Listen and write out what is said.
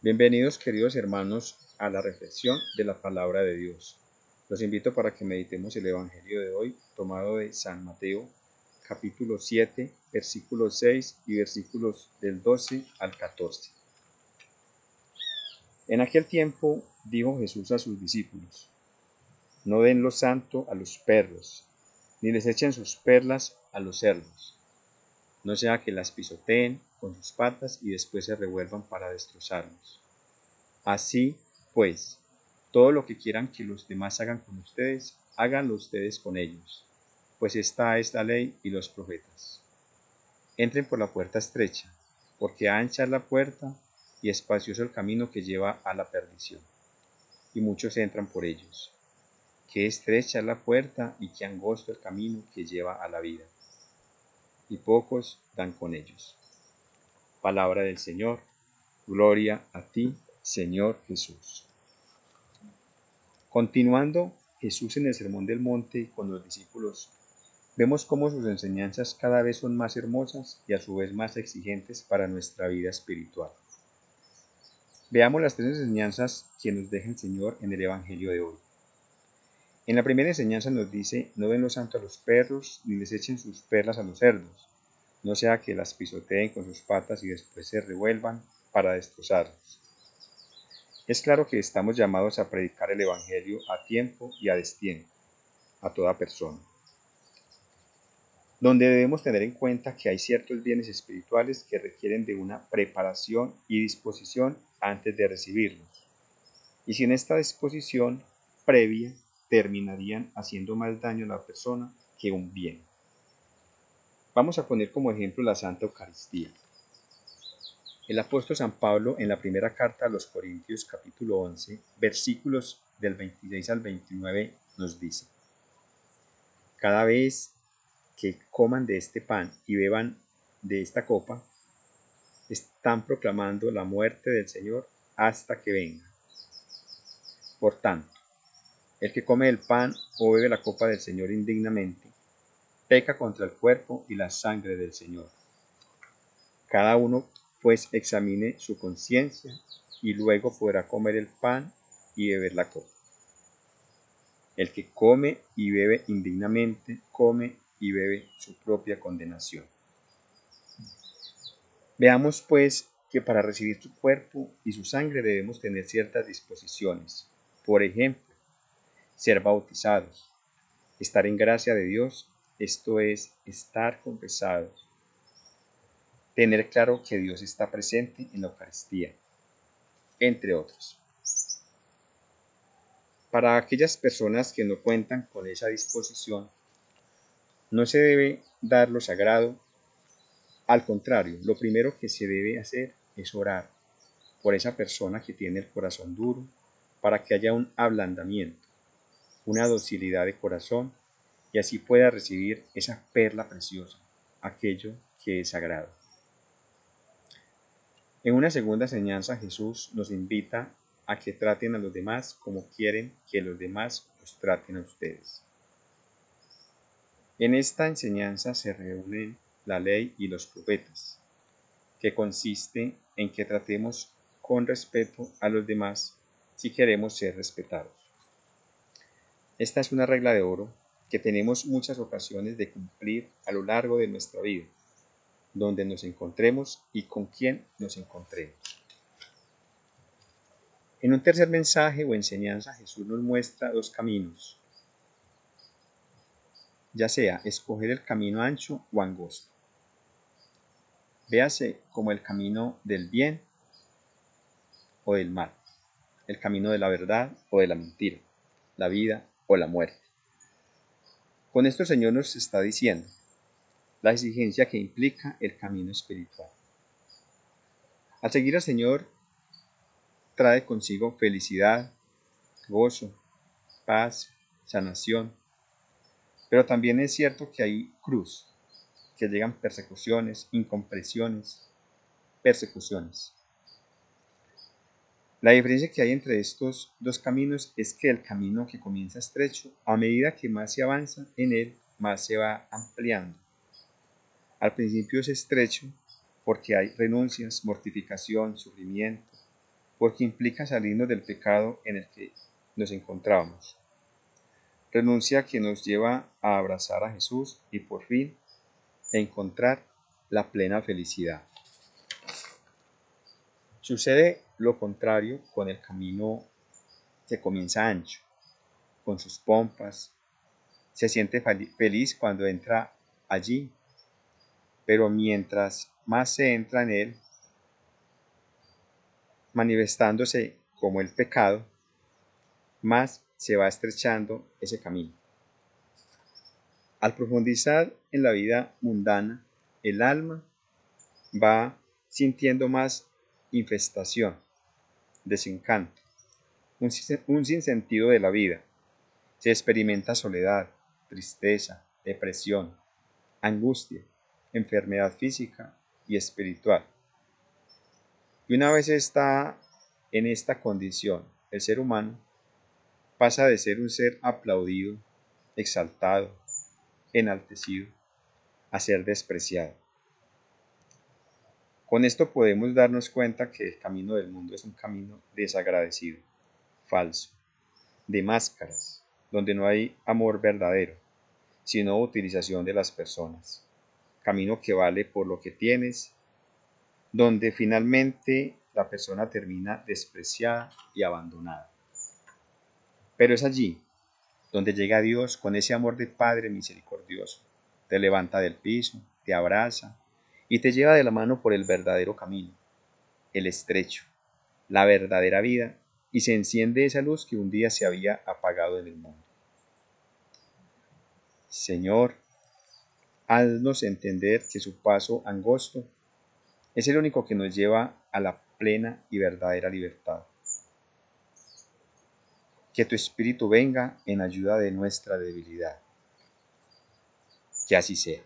Bienvenidos, queridos hermanos, a la reflexión de la palabra de Dios. Los invito para que meditemos el Evangelio de hoy, tomado de San Mateo, capítulo 7, versículos 6 y versículos del 12 al 14. En aquel tiempo dijo Jesús a sus discípulos: No den lo santo a los perros, ni les echen sus perlas a los cerdos, no sea que las pisoteen con sus patas y después se revuelvan para destrozarlos. Así pues, todo lo que quieran que los demás hagan con ustedes, háganlo ustedes con ellos, pues esta es la ley y los profetas. Entren por la puerta estrecha, porque ancha es la puerta y espacioso el camino que lleva a la perdición, y muchos entran por ellos. Qué estrecha es la puerta y qué angosto el camino que lleva a la vida, y pocos dan con ellos. Palabra del Señor. Gloria a ti, Señor Jesús. Continuando Jesús en el Sermón del Monte con los discípulos, vemos cómo sus enseñanzas cada vez son más hermosas y a su vez más exigentes para nuestra vida espiritual. Veamos las tres enseñanzas que nos deja el Señor en el Evangelio de hoy. En la primera enseñanza nos dice: no den lo santo a los perros, ni les echen sus perlas a los cerdos, no sea que las pisoteen con sus patas y después se revuelvan para destrozarlos. Es claro que estamos llamados a predicar el Evangelio a tiempo y a destiempo, a toda persona, donde debemos tener en cuenta que hay ciertos bienes espirituales que requieren de una preparación y disposición antes de recibirlos, y sin esta disposición previa terminarían haciendo más daño a la persona que un bien. Vamos a poner como ejemplo la Santa Eucaristía. El apóstol San Pablo, en la primera carta a los Corintios, capítulo 11, versículos del 26 al 29, nos dice: cada vez que coman de este pan y beban de esta copa, están proclamando la muerte del Señor hasta que venga. Por tanto, el que come el pan o bebe la copa del Señor indignamente, peca contra el cuerpo y la sangre del Señor. Cada uno pues examine su conciencia y luego podrá comer el pan y beber la copa. El que come y bebe indignamente, come y bebe su propia condenación. Veamos pues que para recibir su cuerpo y su sangre debemos tener ciertas disposiciones. Por ejemplo, ser bautizados, estar en gracia de Dios, esto es, estar confesados, tener claro que Dios está presente en la Eucaristía, entre otros. Para aquellas personas que no cuentan con esa disposición, no se debe dar lo sagrado. Al contrario, lo primero que se debe hacer es orar por esa persona que tiene el corazón duro, para que haya un ablandamiento, una docilidad de corazón, y así pueda recibir esa perla preciosa, aquello que es sagrado. En una segunda enseñanza, Jesús nos invita a que traten a los demás como quieren que los demás los traten a ustedes. En esta enseñanza se reúnen la ley y los profetas, que consiste en que tratemos con respeto a los demás si queremos ser respetados. Esta es una regla de oro que tenemos muchas ocasiones de cumplir a lo largo de nuestra vida, donde nos encontremos y con quién nos encontremos. En un tercer mensaje o enseñanza, Jesús nos muestra dos caminos, ya sea escoger el camino ancho o angosto. Véase como el camino del bien o del mal, el camino de la verdad o de la mentira, la vida o la muerte. Con esto el Señor nos está diciendo la exigencia que implica el camino espiritual. Al seguir al Señor trae consigo felicidad, gozo, paz, sanación, pero también es cierto que hay cruz, que llegan persecuciones, incomprensiones, persecuciones. La diferencia que hay entre estos dos caminos es que el camino que comienza estrecho, a medida que más se avanza en él, más se va ampliando. Al principio es estrecho porque hay renuncias, mortificación, sufrimiento, porque implica salirnos del pecado en el que nos encontrábamos. Renuncia que nos lleva a abrazar a Jesús y por fin encontrar la plena felicidad. Sucede lo contrario con el camino que comienza ancho, con sus pompas. Se siente feliz cuando entra allí, pero mientras más se entra en él, manifestándose como el pecado, más se va estrechando ese camino. Al profundizar en la vida mundana, el alma va sintiendo más infestación, desencanto, un sinsentido de la vida. Se experimenta soledad, tristeza, depresión, angustia, enfermedad física y espiritual. Y una vez está en esta condición, el ser humano pasa de ser un ser aplaudido, exaltado, enaltecido, a ser despreciado. Con esto podemos darnos cuenta que el camino del mundo es un camino desagradecido, falso, de máscaras, donde no hay amor verdadero, sino utilización de las personas. Camino que vale por lo que tienes, donde finalmente la persona termina despreciada y abandonada. Pero es allí donde llega Dios con ese amor de Padre misericordioso. Te levanta del piso, te abraza y te lleva de la mano por el verdadero camino, el estrecho, la verdadera vida, y se enciende esa luz que un día se había apagado en el mundo. Señor, haznos entender que su paso angosto es el único que nos lleva a la plena y verdadera libertad. Que tu Espíritu venga en ayuda de nuestra debilidad. Que así sea.